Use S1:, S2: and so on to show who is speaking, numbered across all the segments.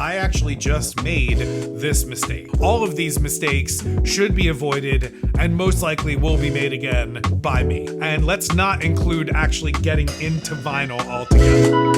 S1: I actually just made this mistake. All of these mistakes should be avoided and most likely will be made again by me. And let's not include actually getting into vinyl altogether.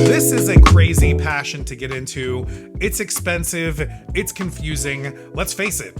S1: This is a crazy passion to get into. It's expensive, it's confusing. Let's face it,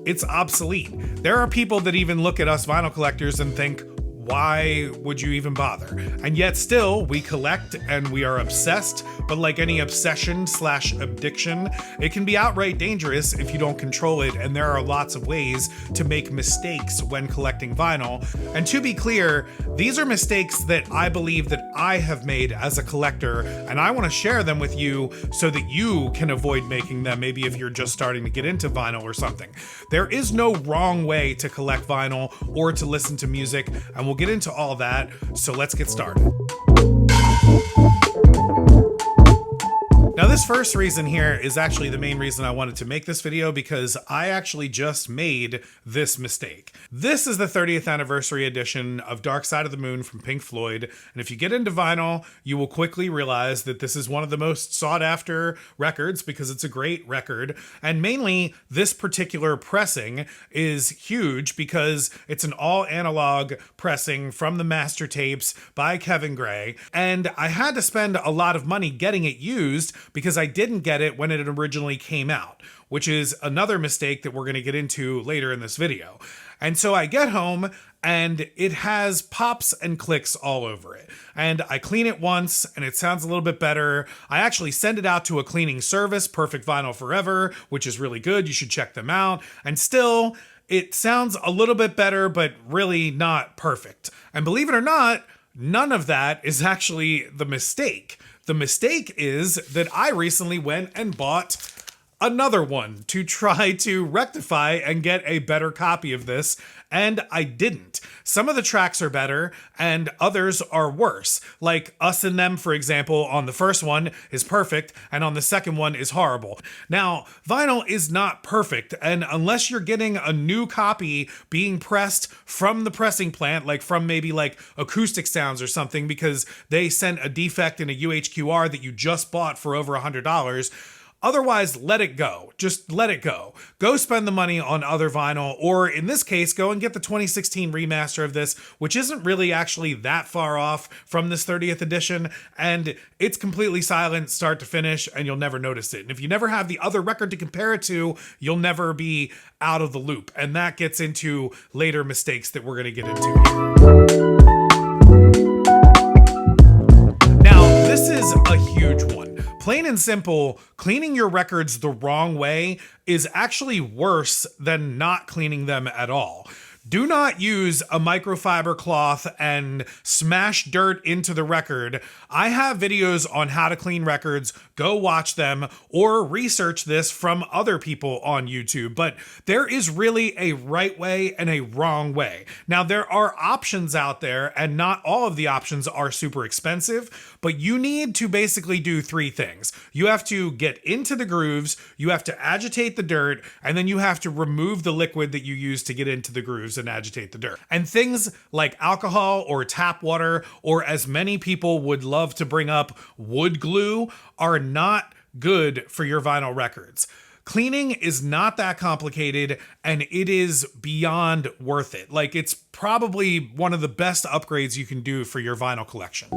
S1: it's obsolete. There are people that even look at us vinyl collectors and think, why would you even bother? And yet still, we collect and we are obsessed, but like any obsession/addiction, it can be outright dangerous if you don't control it, and there are lots of ways to make mistakes when collecting vinyl. And to be clear, these are mistakes that I believe that I have made as a collector, and I want to share them with you so that you can avoid making them, maybe if you're just starting to get into vinyl or something. There is no wrong way to collect vinyl or to listen to music, and we'll get into all that, so let's get started. Now, this first reason here is actually the main reason I wanted to make this video, because I actually just made this mistake. This is the 30th anniversary edition of Dark Side of the Moon from Pink Floyd, and if you get into vinyl, you will quickly realize that this is one of the most sought after records because it's a great record, and mainly this particular pressing is huge because it's an all analog pressing from the master tapes by Kevin Gray, and I had to spend a lot of money getting it used because I didn't get it when it originally came out, which is another mistake that we're going to get into later in this video. And so I get home and it has pops and clicks all over it. And I clean it once and it sounds a little bit better. I actually send it out to a cleaning service, Perfect Vinyl Forever, which is really good. You should check them out. And still, it sounds a little bit better, but really not perfect. And believe it or not, none of that is actually the mistake. The mistake is that I recently went and bought another one to try to rectify and get a better copy of this, and I didn't. Some of the tracks are better and others are worse. Like Us and Them, for example, on the first one is perfect and on the second one is horrible. Now, vinyl is not perfect, and unless you're getting a new copy being pressed from the pressing plant, like from maybe like Acoustic Sounds or something, because they sent a defect in a UHQR that you just bought for over $100, otherwise, let it go. Just let it go. Go spend the money on other vinyl, or in this case, go and get the 2016 remaster of this, which isn't really actually that far off from this 30th edition, and it's completely silent start to finish, and you'll never notice it. And if you never have the other record to compare it to, you'll never be out of the loop, and that gets into later mistakes that we're going to get into here. Now, this is a huge one. Plain and simple, cleaning your records the wrong way is actually worse than not cleaning them at all. Do not use a microfiber cloth and smash dirt into the record. I have videos on how to clean records. Go watch them or research this from other people on YouTube. But there is really a right way and a wrong way. Now, there are options out there, and not all of the options are super expensive, but you need to basically do three things. You have to get into the grooves, you have to agitate the dirt, and then you have to remove the liquid that you use to get into the grooves and agitate the dirt. And things like alcohol or tap water, or as many people would love to bring up, wood glue, are not good for your vinyl records. Cleaning is not that complicated, and it is beyond worth it. Like, it's probably one of the best upgrades you can do for your vinyl collection.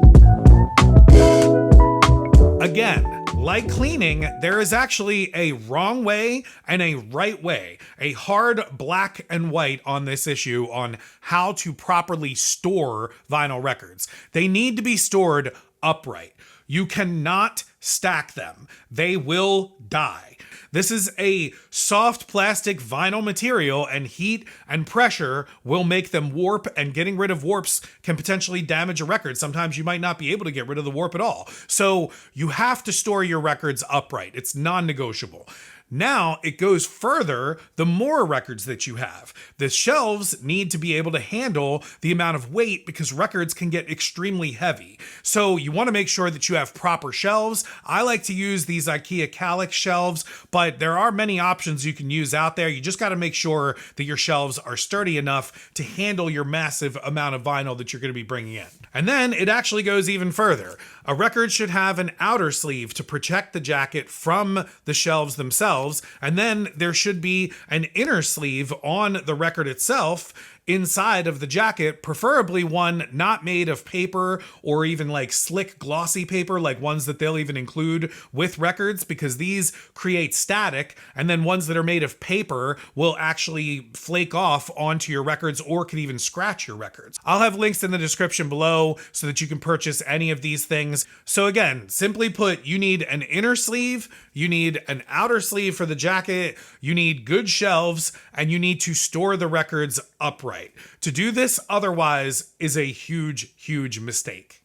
S1: Again, like cleaning, there is actually a wrong way and a right way, a hard black and white on this issue on how to properly store vinyl records. They need to be stored upright. You cannot stack them. They will die. This is a soft plastic vinyl material, and heat and pressure will make them warp, and getting rid of warps can potentially damage a record. Sometimes you might not be able to get rid of the warp at all. So you have to store your records upright. It's non-negotiable. Now it goes further the more records that you have. The shelves need to be able to handle the amount of weight because records can get extremely heavy. So you want to make sure that you have proper shelves. I like to use these IKEA Kallax shelves, but there are many options you can use out there. You just got to make sure that your shelves are sturdy enough to handle your massive amount of vinyl that you're going to be bringing in. And then it actually goes even further. A record should have an outer sleeve to protect the jacket from the shelves themselves, and then there should be an inner sleeve on the record itself inside of the jacket, preferably one not made of paper or even like slick glossy paper, like ones that they'll even include with records, because these create static, and then ones that are made of paper will actually flake off onto your records or can even scratch your records. I'll have links in the description below so that you can purchase any of these things. So again, simply put, you need an inner sleeve, you need an outer sleeve for the jacket, you need good shelves, and you need to store the records upright. To do this otherwise is a huge, huge mistake.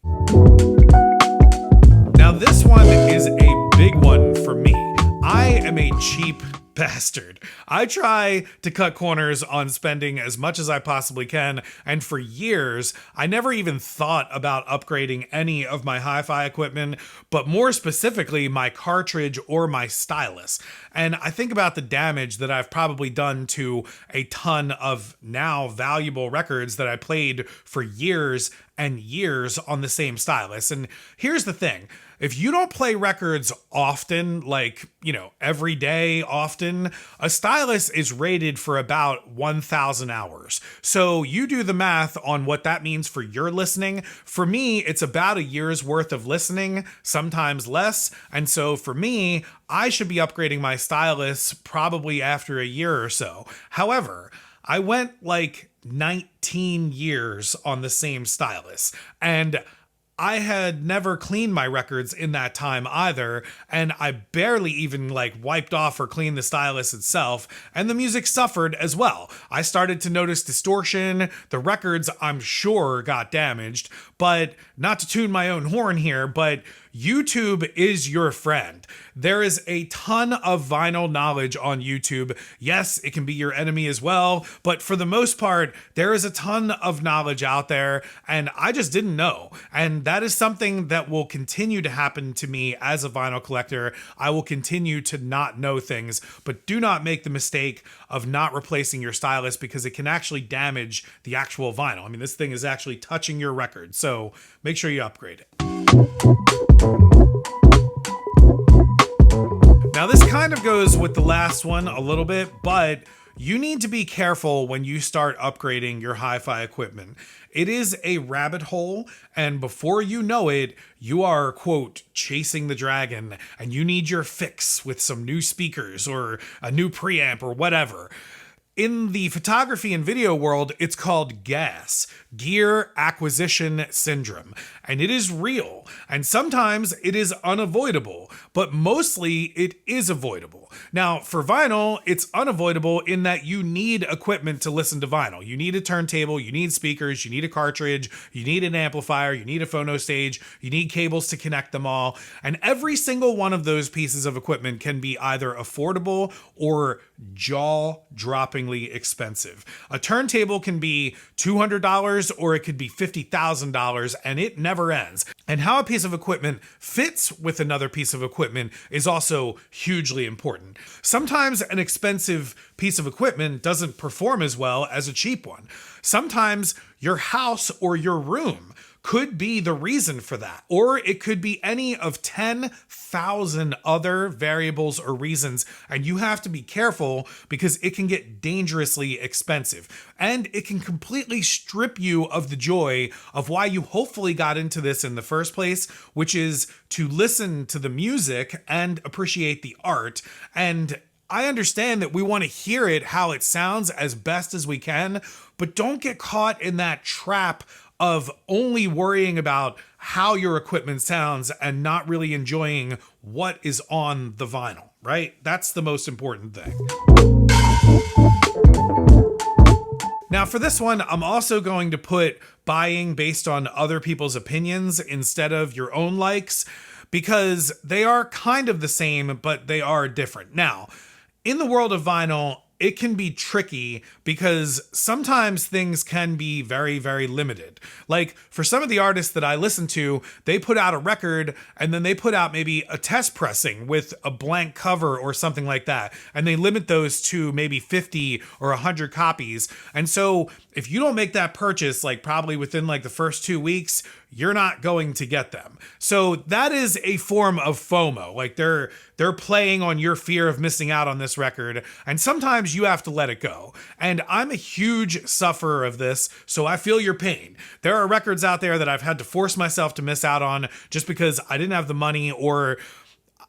S1: Now this one is a big one for me. I am a cheap bastard. I try to cut corners on spending as much as I possibly can, and for years, I never even thought about upgrading any of my hi-fi equipment, but more specifically, my cartridge or my stylus. And I think about the damage that I've probably done to a ton of now valuable records that I played for years and years on the same stylus. And here's the thing. If you don't play records often, like, every day often, a stylus is rated for about 1,000 hours. So you do the math on what that means for your listening. For me, it's about a year's worth of listening, sometimes less. And so for me, I should be upgrading my stylus probably after a year or so. However, I went like 19 years on the same stylus, and I had never cleaned my records in that time either, and I barely even wiped off or cleaned the stylus itself, and the music suffered as well. I started to notice distortion, the records I'm sure got damaged, but not to tune my own horn here, but YouTube is your friend. There is a ton of vinyl knowledge on YouTube. Yes, it can be your enemy as well, but for the most part, there is a ton of knowledge out there, and I just didn't know. And that is something that will continue to happen to me as a vinyl collector. I will continue to not know things, but do not make the mistake of not replacing your stylus, because it can actually damage the actual vinyl. I mean, this thing is actually touching your record, so make sure you upgrade it. Now this kind of goes with the last one a little bit, but you need to be careful when you start upgrading your hi-fi equipment. It is a rabbit hole, and before you know it, you are, quote, chasing the dragon, and you need your fix with some new speakers or a new preamp or whatever. In the photography and video world, it's called GAS, Gear Acquisition Syndrome, and it is real, and sometimes it is unavoidable, but mostly it is avoidable. Now, for vinyl, it's unavoidable in that you need equipment to listen to vinyl. You need a turntable, you need speakers, you need a cartridge, you need an amplifier, you need a phono stage, you need cables to connect them all, and every single one of those pieces of equipment can be either affordable or jaw-droppingly expensive. A turntable can be $200 or it could be $50,000, and it never ends. And how a piece of equipment fits with another piece of equipment is also hugely important. Sometimes an expensive piece of equipment doesn't perform as well as a cheap one. Sometimes your house or your room could be the reason for that, or it could be any of 10,000 other variables or reasons, and you have to be careful because it can get dangerously expensive, and it can completely strip you of the joy of why you hopefully got into this in the first place, which is to listen to the music and appreciate the art. And I understand that we want to hear it how it sounds as best as we can, but don't get caught in that trap of only worrying about how your equipment sounds and not really enjoying what is on the vinyl, right? That's the most important thing. Now for this one, I'm also going to put buying based on other people's opinions instead of your own likes, because they are kind of the same, but they are different. Now, in the world of vinyl, it can be tricky because sometimes things can be very, very limited. Like for some of the artists that I listen to, they put out a record and then they put out maybe a test pressing with a blank cover or something like that. And they limit those to maybe 50 or 100 copies. And so if you don't make that purchase, like probably within like the first 2 weeks, you're not going to get them. So that is a form of FOMO. Like they're playing on your fear of missing out on this record, and sometimes you have to let it go. And I'm a huge sufferer of this, so I feel your pain. There are records out there that I've had to force myself to miss out on just because I didn't have the money or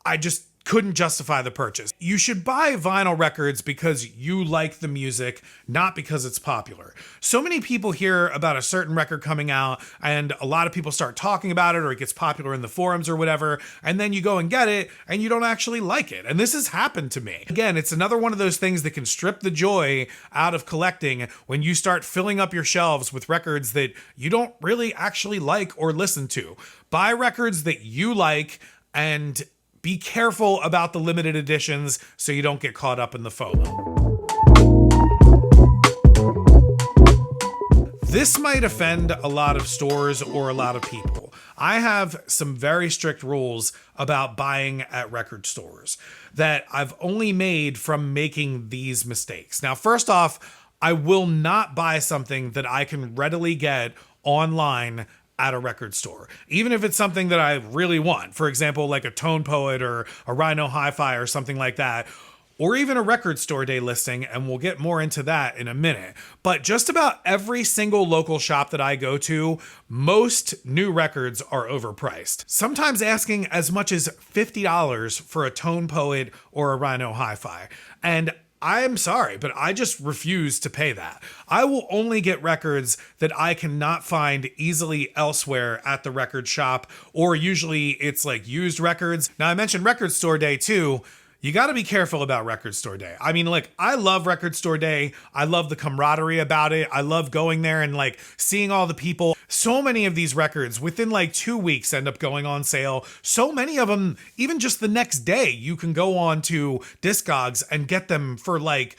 S1: I just couldn't justify the purchase. You should buy vinyl records because you like the music, not because it's popular. So many people hear about a certain record coming out and a lot of people start talking about it, or it gets popular in the forums or whatever, and then you go and get it and you don't actually like it. And this has happened to me. Again, it's another one of those things that can strip the joy out of collecting when you start filling up your shelves with records that you don't really actually like or listen to. Buy records that you like and be careful about the limited editions so you don't get caught up in the FOMO. This might offend a lot of stores or a lot of people. I have some very strict rules about buying at record stores that I've only made from making these mistakes. Now, first off, I will not buy something that I can readily get online at a record store, even if it's something that I really want. For example, like a Tone Poet or a Rhino Hi-Fi or something like that, or even a record store day listing, and we'll get more into that in a minute. But just about every single local shop that I go to, most new records are overpriced. Sometimes asking as much as $50 for a Tone Poet or a Rhino Hi-Fi. And I'm sorry, but I just refuse to pay that. I will only get records that I cannot find easily elsewhere at the record shop, or usually it's like used records. Now, I mentioned record store day too. You got to be careful about record store day. I mean, like, I love record store day. I love the camaraderie about it. I love going there and like seeing all the people. So many of these records within like 2 weeks end up going on sale. So many of them, even just the next day, you can go on to Discogs and get them for like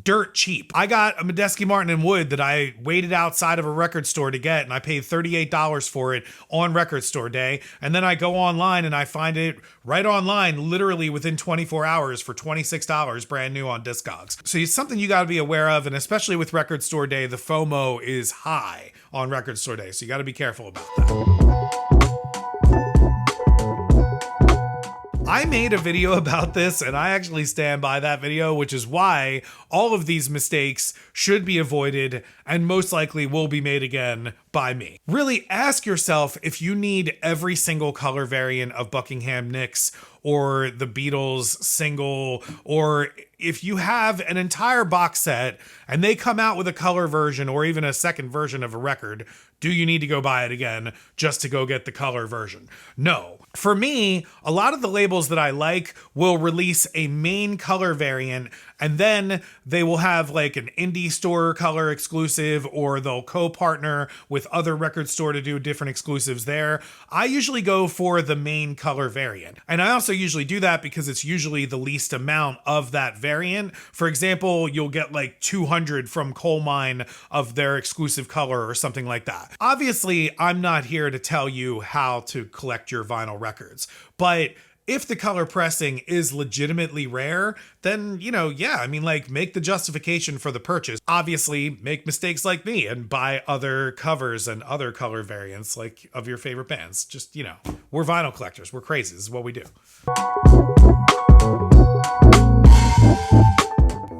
S1: dirt cheap. I got a Medeski Martin & Wood that I waited outside of a record store to get, and I paid $38 for it on record store day. And then I go online and I find it right online, literally within 24 hours for $26 brand new on Discogs. So it's something you got to be aware of, and especially with record store day, the FOMO is high on record store day. So you got to be careful about that. I made a video about this, and I actually stand by that video, which is why all of these mistakes should be avoided and most likely will be made again by me. Really ask yourself if you need every single color variant of Buckingham Nicks or the Beatles single, or if you have an entire box set and they come out with a color version or even a second version of a record, do you need to go buy it again just to go get the color version? No. For me, a lot of the labels that I like will release a main color variant, and then they will have like an indie store color exclusive, or they'll co-partner with other record store to do different exclusives there. I usually go for the main color variant. And I also usually do that because it's usually the least amount of that variant. For example, you'll get like 200 from Coal Mine of their exclusive color or something like that. Obviously, I'm not here to tell you how to collect your vinyl records, but if the color pressing is legitimately rare, then, yeah, I mean, like, make the justification for the purchase. Obviously, make mistakes like me and buy other covers and other color variants, like, of your favorite bands. Just, we're vinyl collectors. We're crazy. This is what we do.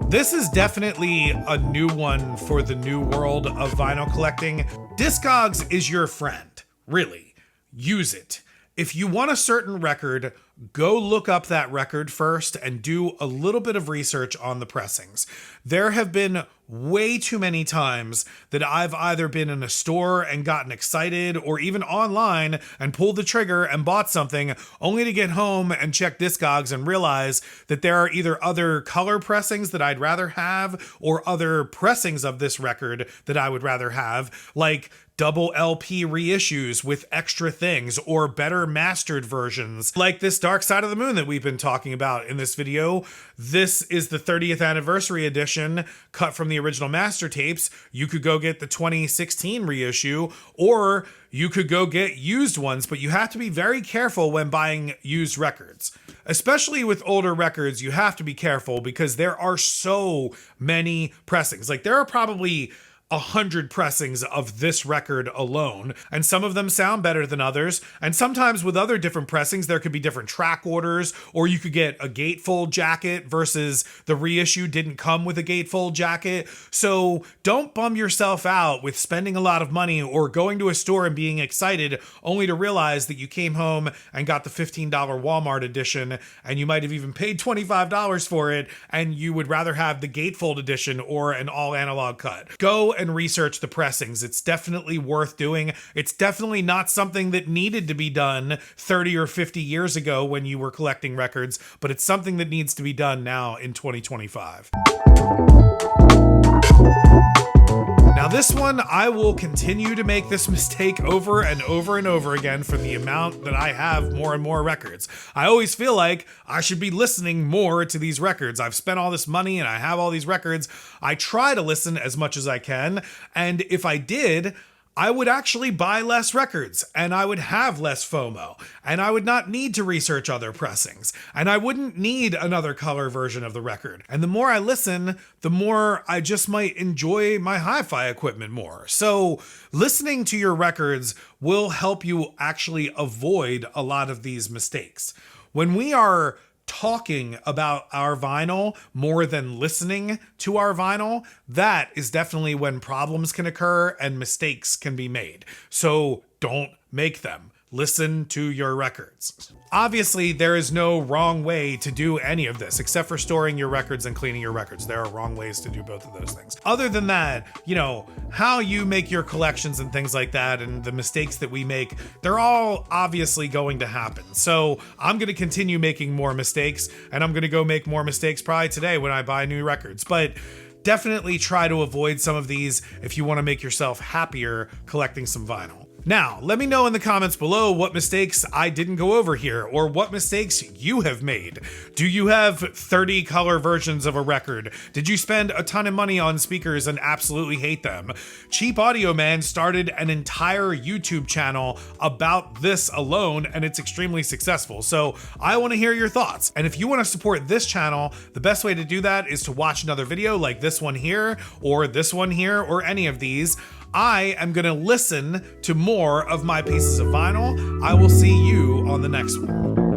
S1: This is definitely a new one for the new world of vinyl collecting. Discogs is your friend, really. Use it. If you want a certain record, go look up that record first and do a little bit of research on the pressings. There have been way too many times that I've either been in a store and gotten excited, or even online and pulled the trigger and bought something, only to get home and check Discogs and realize that there are either other color pressings that I'd rather have, or other pressings of this record that I would rather have, like double LP reissues with extra things, or better mastered versions, like this Dark Side of the Moon that we've been talking about in this video. This is the 30th anniversary edition cut from the original master tapes. You could go get the 2016 reissue, or you could go get used ones, but you have to be very careful when buying used records. Especially with older records, you have to be careful because there are so many pressings. Like, there are probably 100 pressings of this record alone, and some of them sound better than others, and sometimes with other different pressings there could be different track orders, or you could get a gatefold jacket versus the reissue didn't come with a gatefold jacket. So don't bum yourself out with spending a lot of money or going to a store and being excited only to realize that you came home and got the $15 Walmart edition, and you might have even paid $25 for it, and you would rather have the gatefold edition or an all analog cut. Go and research the pressings. It's definitely worth doing. It's definitely not something that needed to be done 30 or 50 years ago when you were collecting records, but it's something that needs to be done now in 2025. Now this one, I will continue to make this mistake over and over and over again for the amount that I have more and more records. I always feel like I should be listening more to these records. I've spent all this money and I have all these records. I try to listen as much as I can, and if I did, I would actually buy less records, and I would have less FOMO, and I would not need to research other pressings, and I wouldn't need another color version of the record. And the more I listen, the more I just might enjoy my hi-fi equipment more. So listening to your records will help you actually avoid a lot of these mistakes. When we are talking about our vinyl more than listening to our vinyl, that is definitely when problems can occur and mistakes can be made. So don't make them. Listen to your records. Obviously, there is no wrong way to do any of this, except for storing your records and cleaning your records. There are wrong ways to do both of those things. Other than that, how you make your collections and things like that, and the mistakes that we make, they're all obviously going to happen. So I'm going to continue making more mistakes, and I'm going to go make more mistakes probably today when I buy new records. But definitely try to avoid some of these if you want to make yourself happier collecting some vinyl. Now, let me know in the comments below what mistakes I didn't go over here, or what mistakes you have made. Do you have 30 color versions of a record? Did you spend a ton of money on speakers and absolutely hate them? Cheap Audio Man started an entire YouTube channel about this alone, and it's extremely successful. So I want to hear your thoughts. And if you want to support this channel, the best way to do that is to watch another video like this one here, or this one here, or any of these. I am going to listen to more of my pieces of vinyl. I will see you on the next one.